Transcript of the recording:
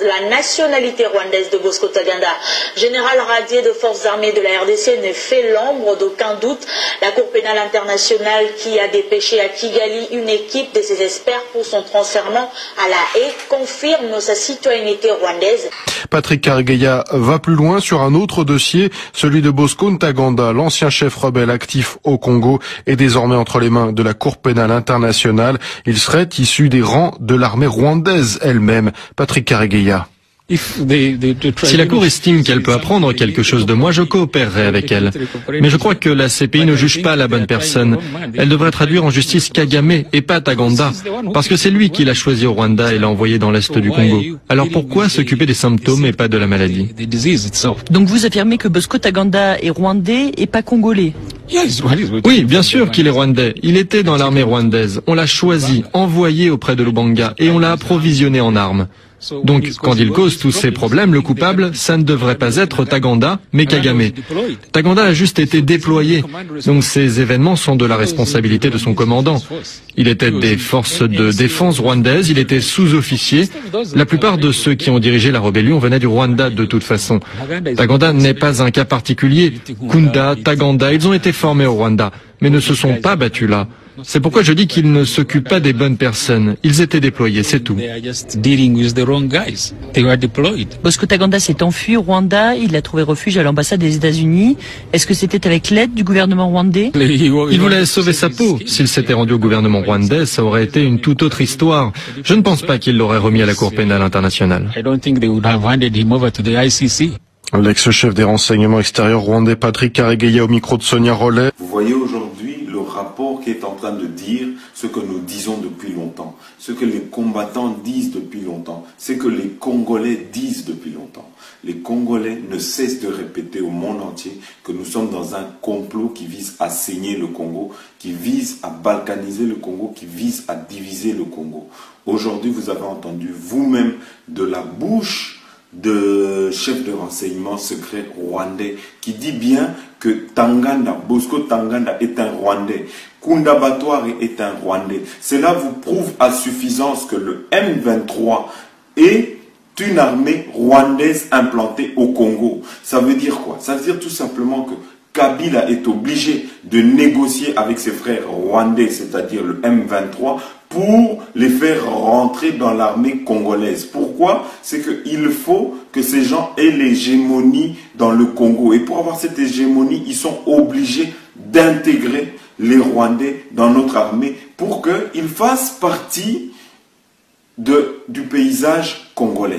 porte la nationalité rwandaise de Bosco Ntaganda. Général radié de forces armées de la RDC ne fait l'ombre d'aucun doute. La Cour pénale internationale qui a dépêché à Kigali une équipe de ses experts pour son transfert à La Haye confirme sa citoyenneté rwandaise. Patrick Karegeya va plus loin sur un autre dossier, celui de Bosco Ntaganda, l'ancien chef rebelle actif au Congo, est désormais entre les mains de la Cour pénale internationale. Il serait issu des rangs de l'armée rwandaise elle-même. Patrick Karegeya. Si la Cour estime qu'elle peut apprendre quelque chose de moi, je coopérerai avec elle. Mais je crois que la CPI ne juge pas la bonne personne. Elle devrait traduire en justice Kagame et pas Ntaganda, parce que c'est lui qui l'a choisi au Rwanda et l'a envoyé dans l'est du Congo. Alors pourquoi s'occuper des symptômes et pas de la maladie? Donc vous affirmez que Bosco Ntaganda est rwandais et pas congolais? Oui, bien sûr qu'il est rwandais. Il était dans l'armée rwandaise. On l'a choisi, envoyé auprès de Lubanga et on l'a approvisionné en armes. Donc, quand il cause tous ces problèmes, le coupable, ça ne devrait pas être Ntaganda, mais Kagame. Ntaganda a juste été déployé. Donc, ces événements sont de la responsabilité de son commandant. Il était des forces de défense rwandaises, il était sous-officier. La plupart de ceux qui ont dirigé la rébellion venaient du Rwanda de toute façon. Ntaganda n'est pas un cas particulier. Kunda, Ntaganda, ils ont été formés au Rwanda, mais ne se sont pas battus là. C'est pourquoi je dis qu'ils ne s'occupent pas des bonnes personnes. Ils étaient déployés, c'est tout. Bosco Ntaganda s'est enfui au Rwanda. Il a trouvé refuge à l'ambassade des États-Unis. Est-ce que c'était avec l'aide du gouvernement rwandais? Il voulait sauver sa peau. S'il s'était rendu au gouvernement rwandais, ça aurait été une toute autre histoire. Je ne pense pas qu'il l'aurait remis à la Cour pénale internationale. L'ex-chef des renseignements extérieurs rwandais Patrick Karegeya au micro de Sonia Rollet. Vous voyez aujourd'hui le rapport qui est en train de dire ce que nous disons depuis longtemps, ce que les combattants disent depuis longtemps, ce que les Congolais disent depuis longtemps. Les Congolais ne cessent de répéter au monde entier que nous sommes dans un complot qui vise à saigner le Congo, qui vise à balkaniser le Congo, qui vise à diviser le Congo. Aujourd'hui, vous avez entendu vous-même de la bouche de chef de renseignement secret rwandais qui dit bien que Bosco Ntaganda est un Rwandais, Kunda Batware est un Rwandais. Cela vous prouve à suffisance que le M23 est une armée rwandaise implantée au Congo. Ça veut dire quoi? Ça veut dire tout simplement que Kabila est obligé de négocier avec ses frères rwandais, c'est-à-dire le M23, pour les faire rentrer dans l'armée congolaise. Pourquoi? C'est qu'il faut que ces gens aient l'hégémonie dans le Congo. Et pour avoir cette hégémonie, ils sont obligés d'intégrer les Rwandais dans notre armée pour qu'ils fassent partie du paysage congolais.